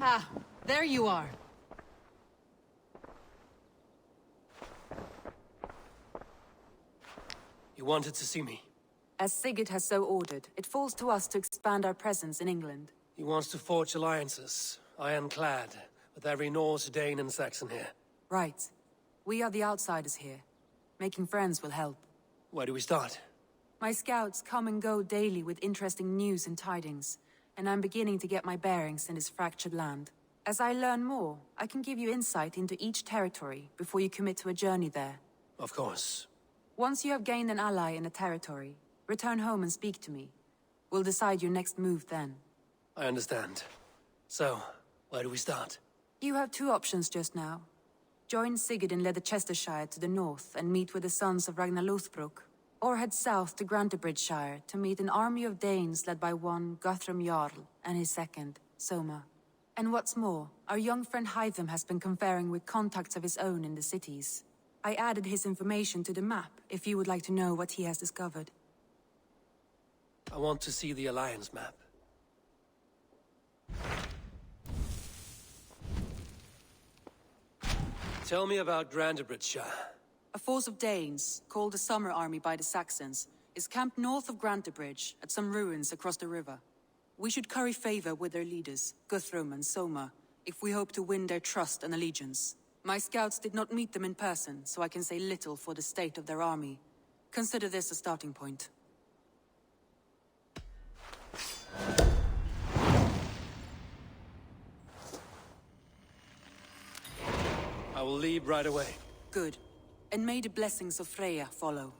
Ah, there you are. You wanted to see me? As Sigurd has so ordered, it falls to us to expand our presence in England. He wants to forge alliances, ironclad, with every Norse, Dane and Saxon here. Right. We are the outsiders here. Making friends will help. Where do we start? My scouts come and go daily with interesting news and tidings, and I'm beginning to get my bearings in this fractured land. As I learn more, I can give you insight into each territory before you commit to a journey there. Of course. Once you have gained an ally in a territory, return home and speak to me. We'll decide your next move then. I understand. So, where do we start? You have two options just now. Join Sigurd in Leicestershire to the north and meet with the sons of Ragnar Lothbrok, or head south to Grantebridgeshire to meet an army of Danes led by one Guthrum Jarl and his second, Soma. And what's more, our young friend Hytham has been conferring with contacts of his own in the cities. I added his information to the map if you would like to know what he has discovered. I want to see the Alliance map. Tell me about Grantebridgeshire. A force of Danes, called the Summer Army by the Saxons, is camped north of Grantebridge at some ruins across the river. We should curry favor with their leaders, Guthrum and Soma, if we hope to win their trust and allegiance. My scouts did not meet them in person, so I can say little for the state of their army. Consider this a starting point. I will leave right away. Good. And may the blessings of Freya follow.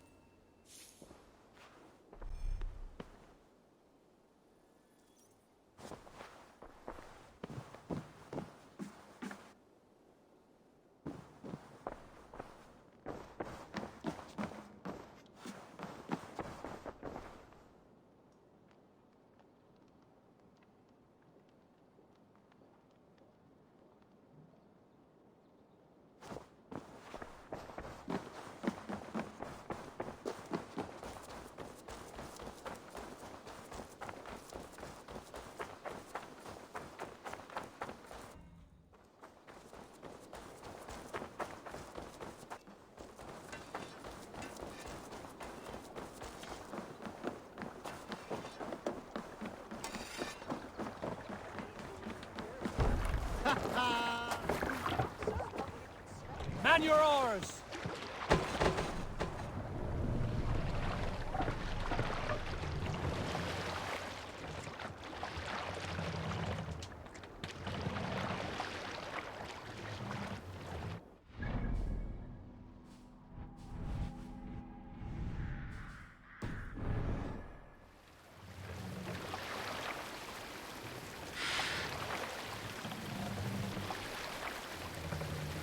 Man your oars!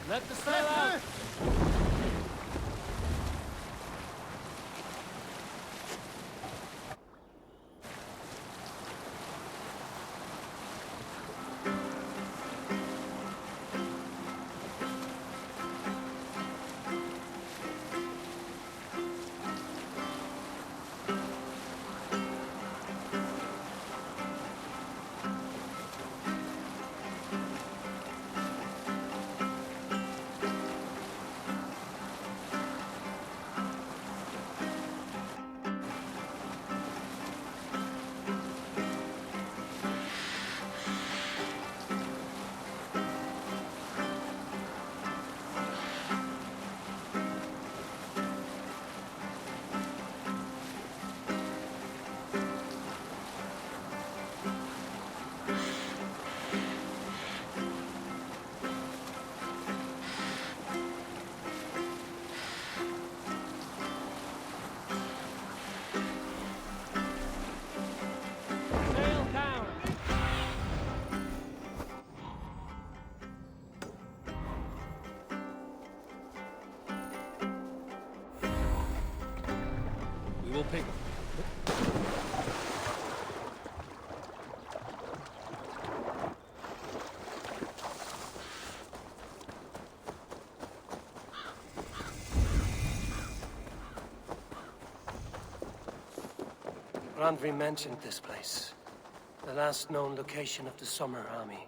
Let the sail out! We'll pick. Randvi mentioned this place. The last known location of the Summer Army.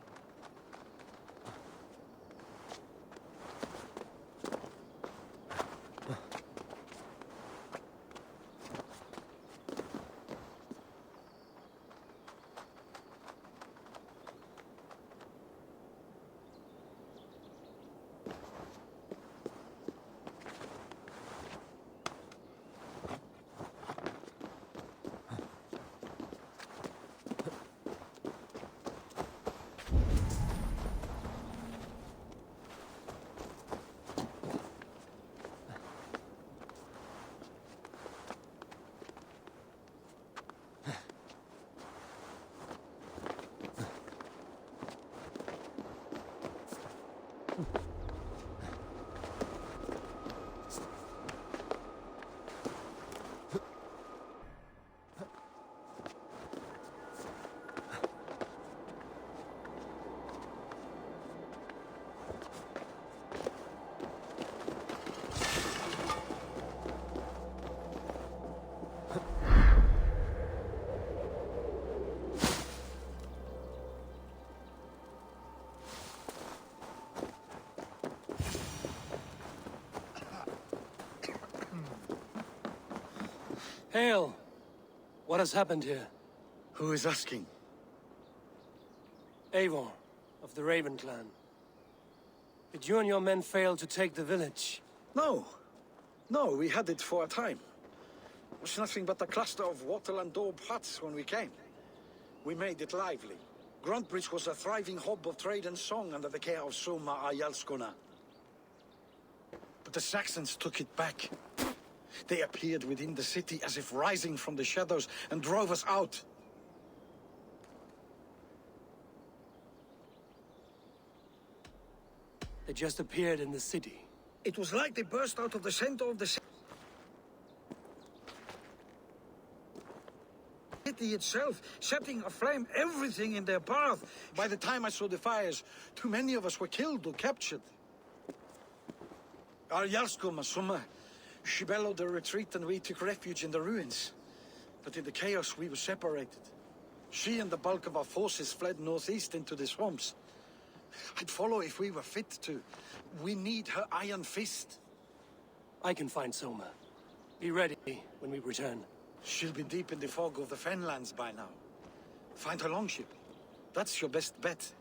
Hail! What has happened here? Who is asking? Eivor, of the Raven clan. Did you and your men fail to take the village? No. No, we had it for a time. It was nothing but a cluster of wattle and daub huts when we came. We made it lively. Gruntbridge was a thriving hub of trade and song under the care of Soma Ayalskona. But the Saxons took it back. They appeared within the city as if rising from the shadows and drove us out. They just appeared in the city. It was like they burst out of the center of the city itself, setting aflame everything in their path. By the time I saw the fires, too many of us were killed or captured. Our Yarskoma, Soma, she bellowed a retreat and we took refuge in the ruins. But in the chaos we were separated. She and the bulk of our forces fled northeast into the swamps. I'd follow if we were fit to. We need her iron fist. I can find Soma. Be ready when we return. She'll be deep in the fog of the Fenlands by now. Find her longship. That's your best bet.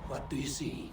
What do you see?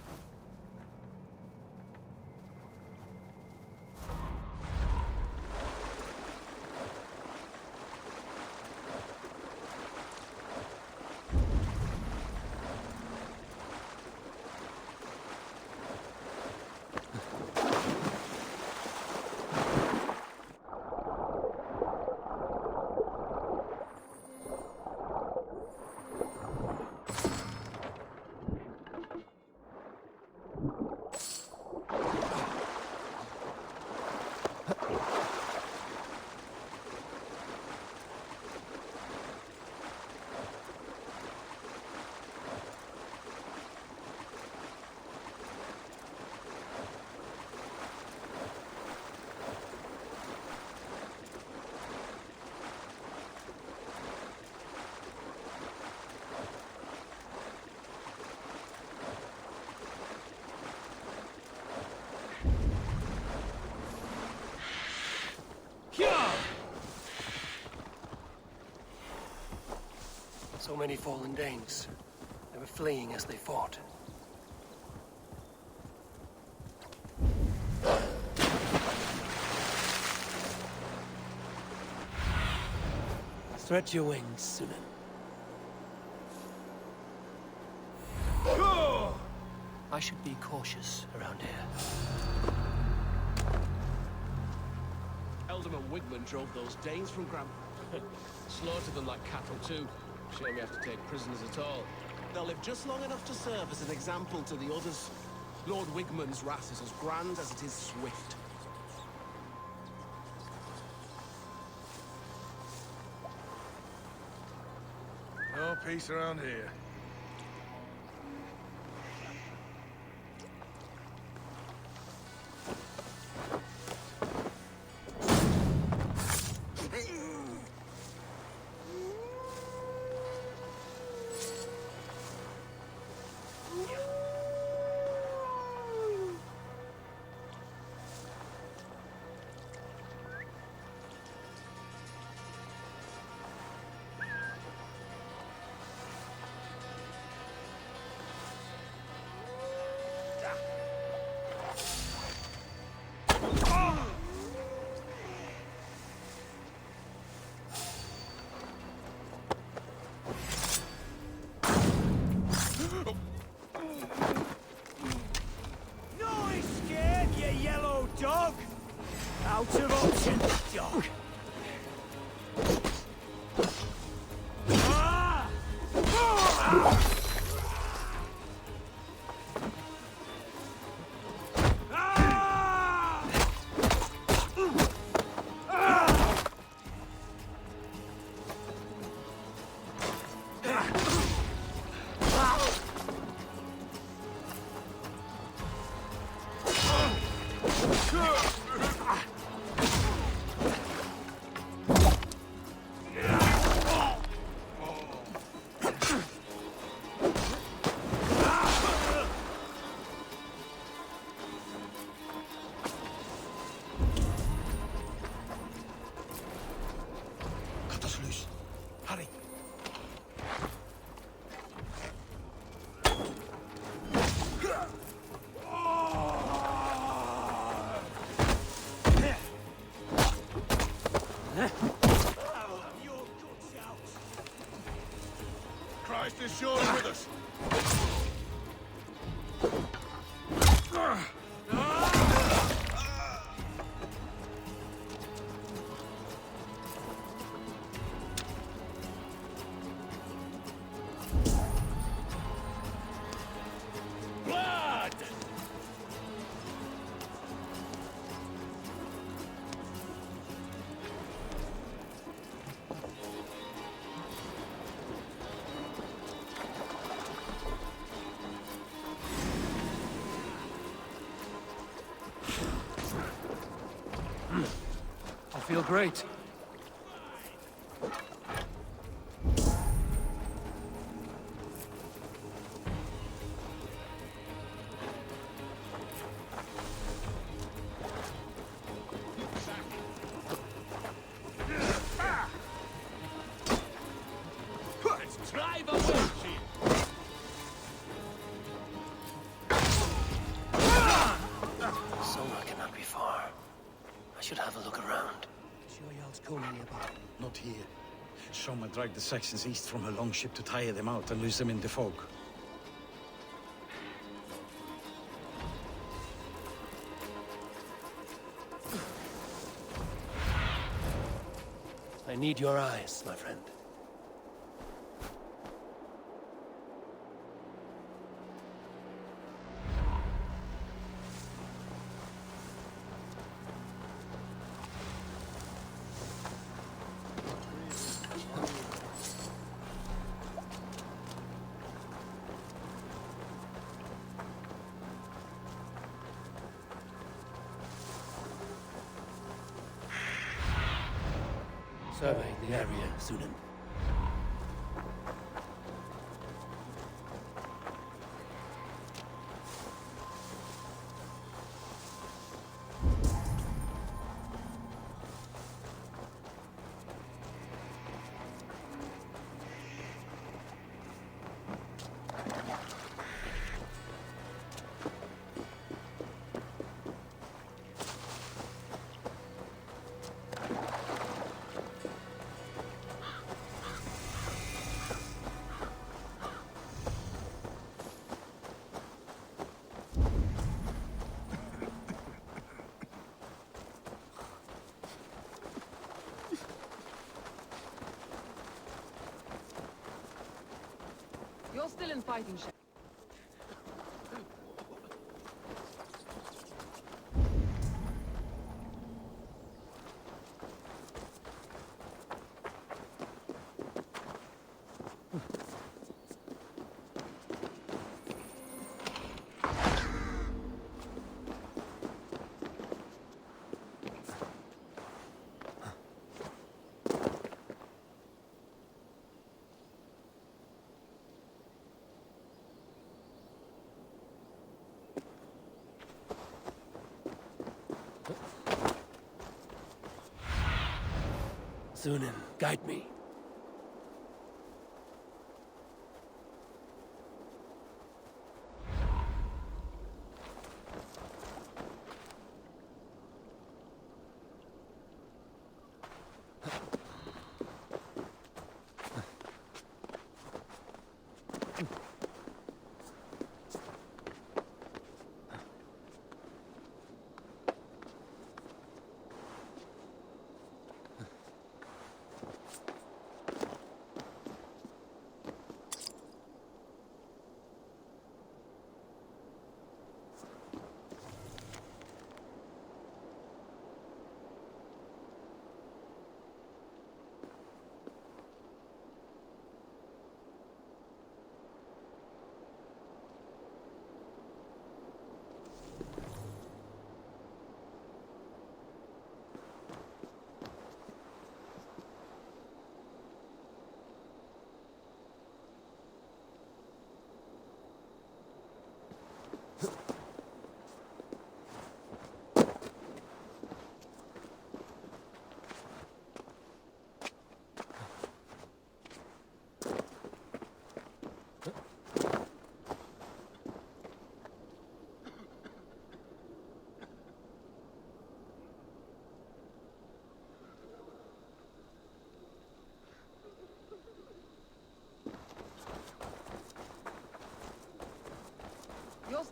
So many fallen Danes. They were fleeing as they fought. Stretch your wings, Sunan. I should be cautious around here. Ealdorman Wigman drove those Danes from Grand... Slaughtered them like cattle too. Shame we have to take prisoners at all. They'll live just long enough to serve as an example to the others. Lord Wigman's wrath is as grand as it is swift. No peace around here. Christ is surely with us. Blood! I feel great. Let's drive over here! Soma cannot be far. I should have a look around. Not here. Soma dragged the Saxons east from her longship to tire them out and lose them in the fog. I need your eyes, my friend. Survey the area, Sunan. You're still in fighting shape. Sunan, guide me.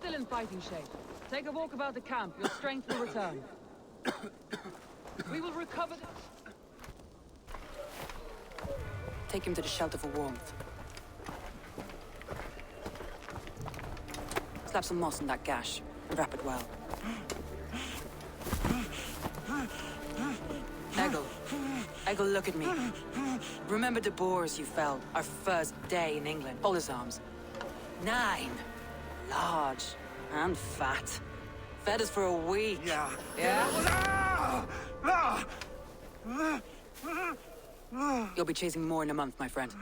still in fighting shape. Take a walk about the camp. Your strength will return. We will recover the... Take him to the shelter for warmth. Slap some moss in that gash, and wrap it well. Eggle, look at me. Remember the boars you felled, our first day in England? Hold his arms. 9. Large. And fat. Fed us for a week. Yeah. Yeah? You'll be chasing more in a month, my friend.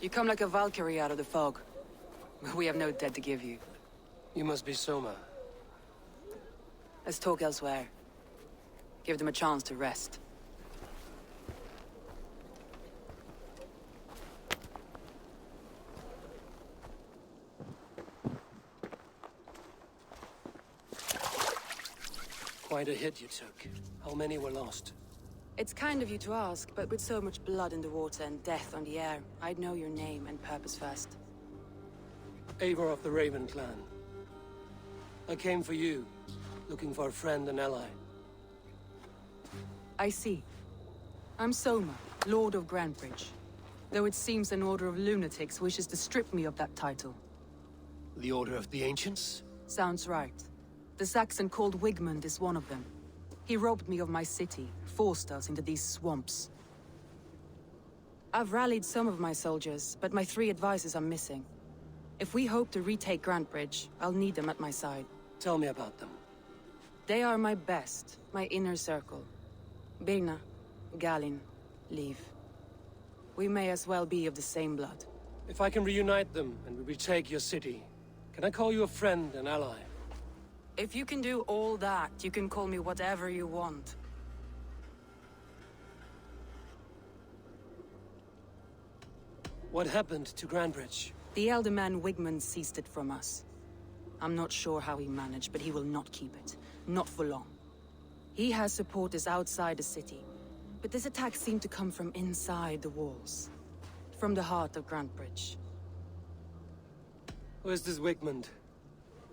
You come like a Valkyrie out of the fog. We have no dead to give you. You must be Soma. Let's talk elsewhere. Give them a chance to rest. Quite a hit you took. How many were lost? It's kind of you to ask, but with so much blood in the water and death on the air, I'd know your name and purpose first. Eivor of the Raven clan. I came for you, looking for a friend and ally. I see. I'm Soma, Lord of Grantebridge. Though it seems an order of lunatics wishes to strip me of that title. The Order of the Ancients? Sounds right. The Saxon called Wigmund is one of them. He robbed me of my city, forced us into these swamps. I've rallied some of my soldiers, but my 3 advisors are missing. If we hope to retake Grantebridge, I'll need them at my side. Tell me about them. They are my best, my inner circle. Birna, Galin, Leave. We may as well be of the same blood. If I can reunite them and we retake your city, can I call you a friend and ally? If you can do all that, you can call me whatever you want. What happened to Grantebridge? The elder man Wigmund seized it from us. I'm not sure how he managed, but he will not keep it. Not for long. He has supporters outside the city, but this attack seemed to come from inside the walls. From the heart of Grantebridge. Who is this Wigmund?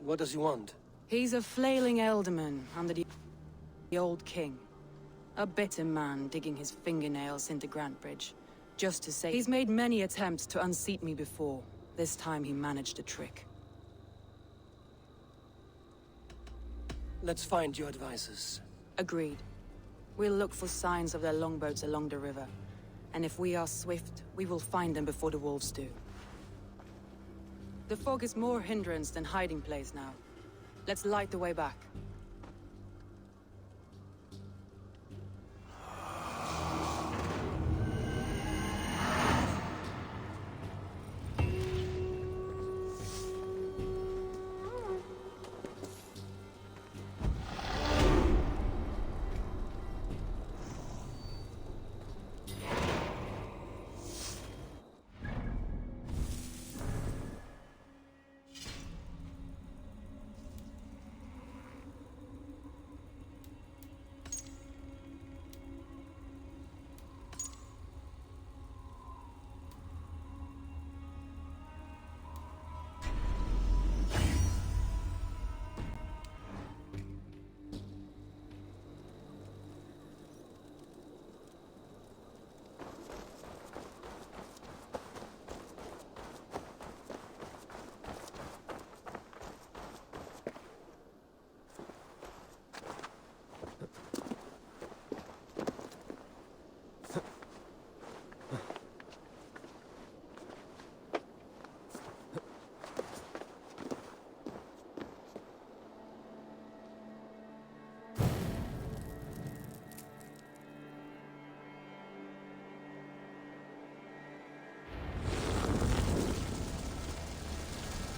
What does he want? He's a flailing elderman under the old king. A bitter man digging his fingernails into Grantebridge. Just to say, he's made many attempts to unseat me before. This time he managed a trick. Let's find your advisors. Agreed. We'll look for signs of their longboats along the river. And if we are swift, we will find them before the wolves do. The fog is more hindrance than hiding place now. Let's light the way back.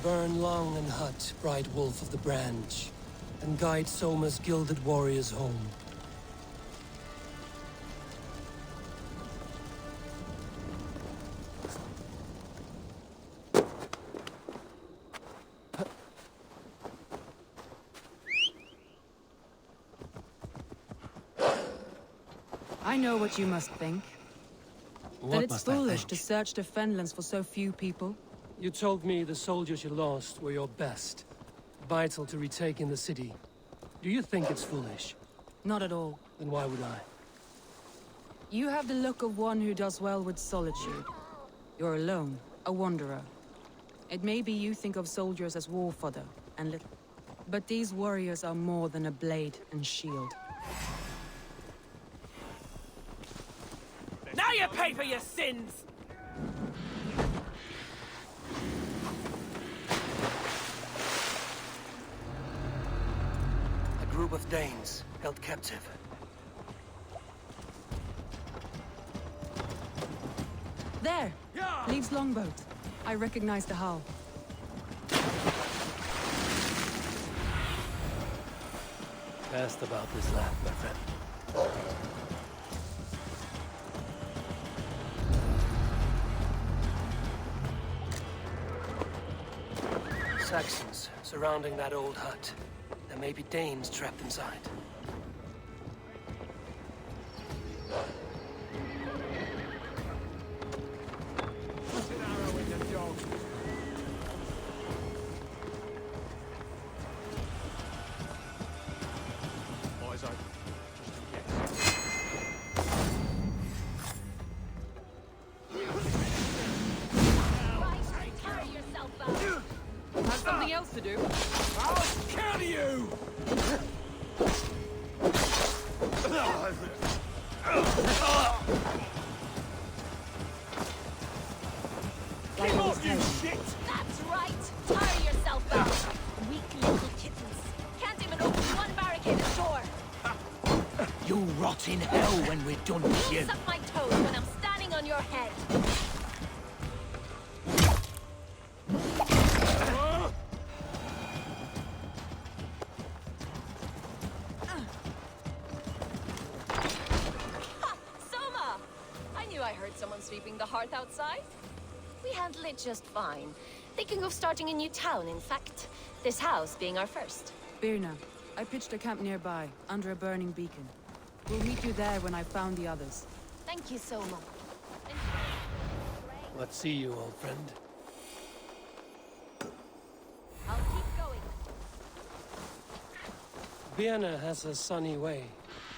Burn long and hut, bright wolf of the branch, and guide Soma's gilded warriors home. I know what you must think. That it's foolish to search the Fenlands for so few people? You told me the soldiers you lost were your best. Vital to retaking the city. Do you think it's foolish? Not at all. Then why would I? You have the look of one who does well with solitude. You're alone, a wanderer. It may be you think of soldiers as war fodder, and little. But these warriors are more than a blade and shield. Now you pay for your sins! A group of Danes held captive. There! Leaves longboat. I recognize the hull. Asked about this land, my friend. Saxons surrounding that old hut. There may be Danes trapped inside. Something else to do? I'll kill you! Get off, you shit! That's right! Tire yourself out! Weak little kittens. Can't even open one barricaded door! You'll rot in hell when we're done with you. Suck my toes when I'm standing on your head! Ha! Soma! I knew I heard someone sweeping the hearth outside. We handle it just fine. Thinking of starting a new town, in fact. This house being our first. Birna, I pitched a camp nearby, under a burning beacon. We'll meet you there when I've found the others. Thank you, Soma. Let's see you, old friend. I'll keep going. Birna has a sunny way.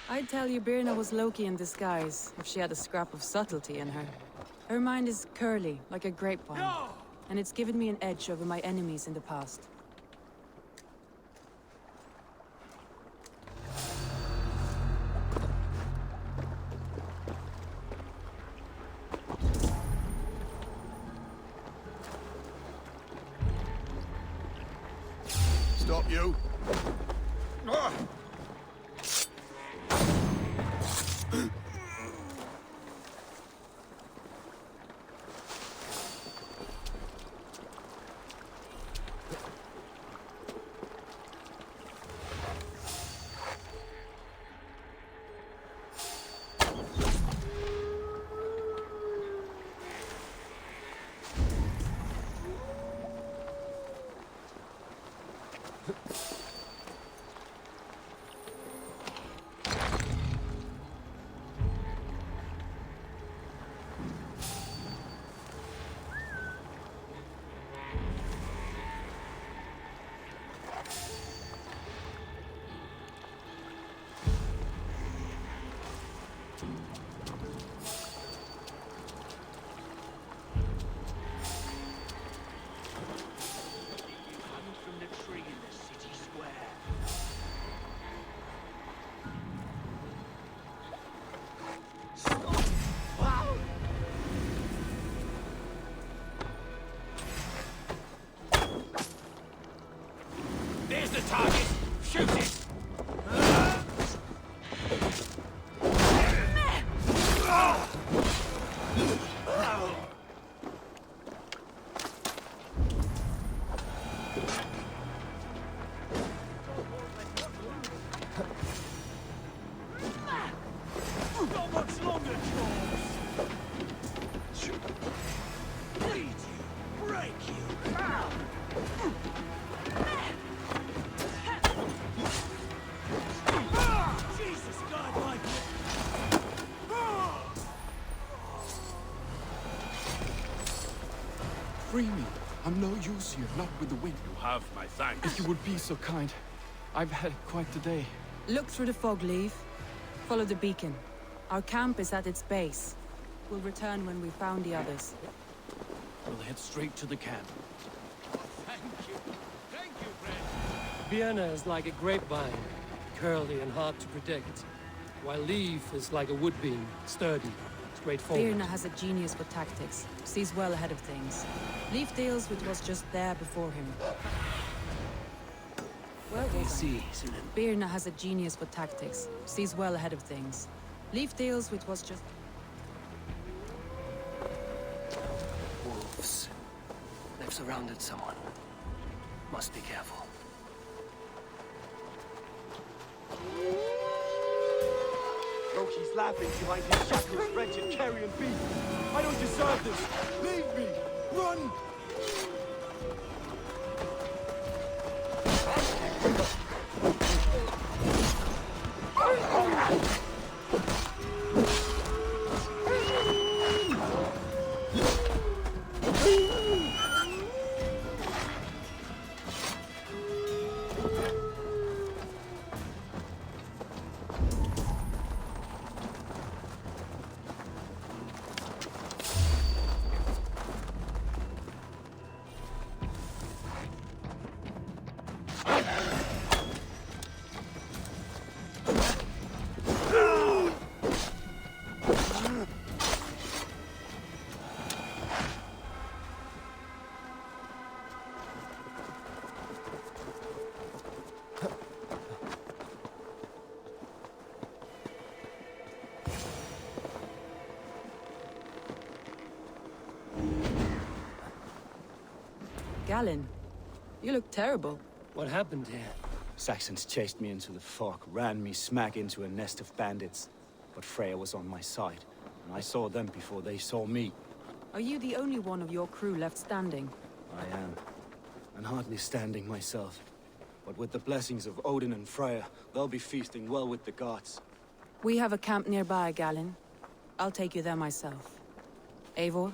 I'd tell you Birna was Loki in disguise, if she had a scrap of subtlety in her. Her mind is curly, like a grapevine. And it's given me an edge over my enemies in the past. Stop you! Ah! There's the target! Shoot it! Not much longer, trolls! Bleed you! Break you! no use here, not with the wind. You have my thanks. If you would be so kind. I've had quite the day. Look through the fog, Leave. Follow the beacon. Our camp is at its base. We'll return when we've found the others. We'll head straight to the camp. Thank you. Thank you, friend. Vienna is like a grapevine, curly and hard to predict, while Leaf is like a woodbeam, sturdy, straightforward. Birna has a genius for tactics, sees well ahead of things. Leaf deals with what's just there before him. Where was I? Birna has a genius for tactics, sees well ahead of things. Leaf deals with what's just... Wolves. They've surrounded someone. Must be careful. Loki's laughing behind his shackles, wretched carrion beast. I don't deserve this. Leave me. Run. Galen, you look terrible. What happened here? Saxons chased me into the fog, ran me smack into a nest of bandits. But Freya was on my side, and I saw them before they saw me. Are you the only one of your crew left standing? I am. And hardly standing myself. But with the blessings of Odin and Freya, they'll be feasting well with the gods. We have a camp nearby, Galen. I'll take you there myself. Eivor?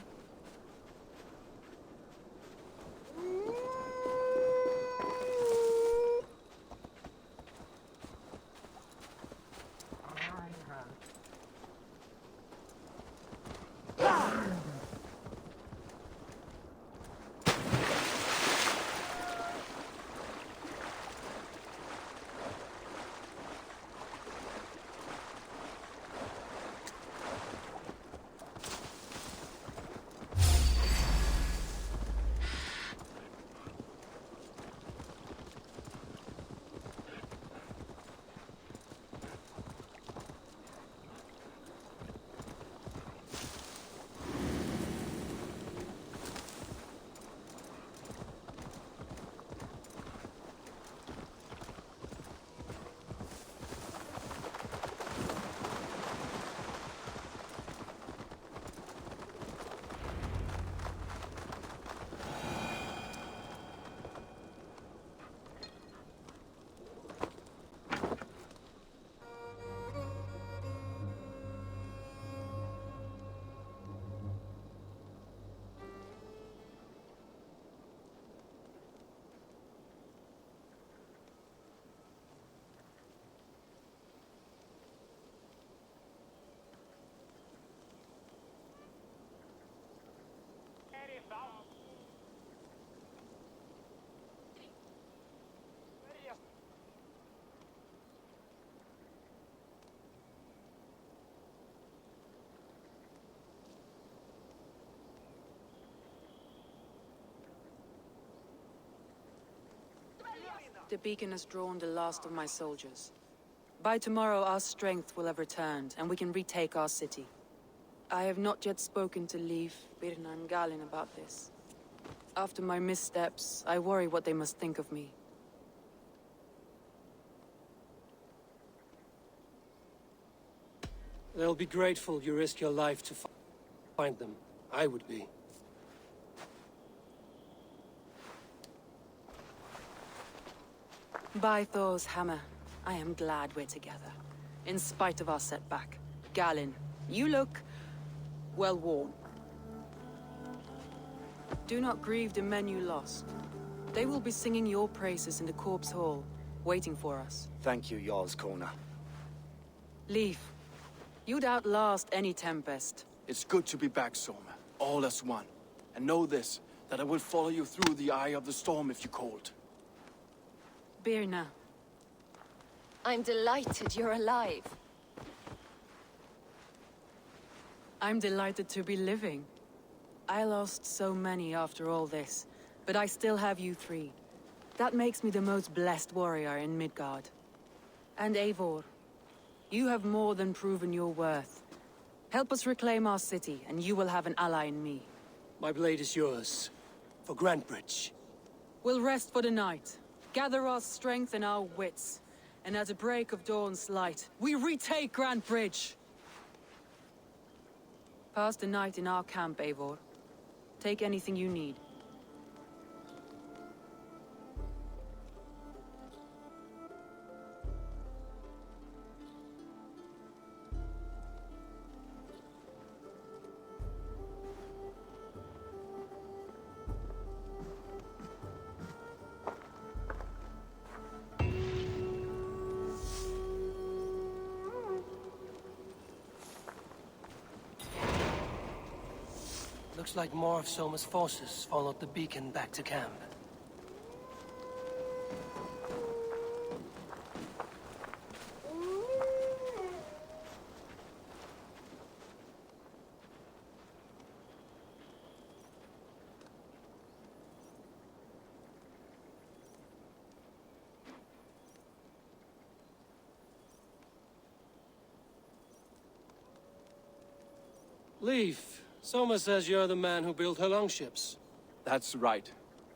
The beacon has drawn the last of my soldiers. By tomorrow, our strength will have returned, and we can retake our city. I have not yet spoken to Leif, Birna, and Galen about this. After my missteps, I worry what they must think of me. They'll be grateful you risk your life to find them. I would be. By Thor's hammer, I am glad we're together. In spite of our setback. Galen, you look... well worn. Do not grieve the men you lost. They will be singing your praises in the corpse hall, waiting for us. Thank you, Jarl's Corner. Leave. You'd outlast any tempest. It's good to be back, Soma. All as one. And know this, that I will follow you through the eye of the storm if you called. Birna. I'm delighted you're alive. I'm delighted to be living. I lost so many after all this, but I still have you three. That makes me the most blessed warrior in Midgard. And Eivor, you have more than proven your worth. Help us reclaim our city, and you will have an ally in me. My blade is yours. For Grantebridge. We'll rest for the night, gather our strength and our wits, and at the break of dawn's light, we retake Grantebridge! Pass the night in our camp, Eivor. Take anything you need. Looks like more of Soma's forces followed the beacon back to camp. Leaf. Soma says you're the man who built her longships. That's right.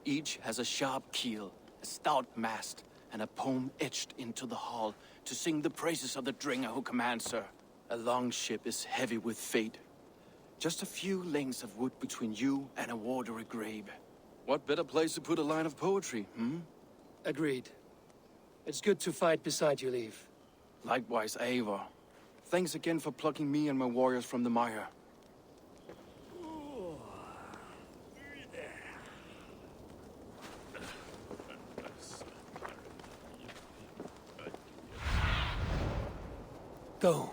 Each has a sharp keel, a stout mast, and a poem etched into the hull to sing the praises of the Dringer who commands her. A longship is heavy with fate. Just a few lengths of wood between you and a watery grave. What better place to put a line of poetry, hmm? Agreed. It's good to fight beside you, Leaf. Likewise, Eivor. Thanks again for plucking me and my warriors from the mire. Go.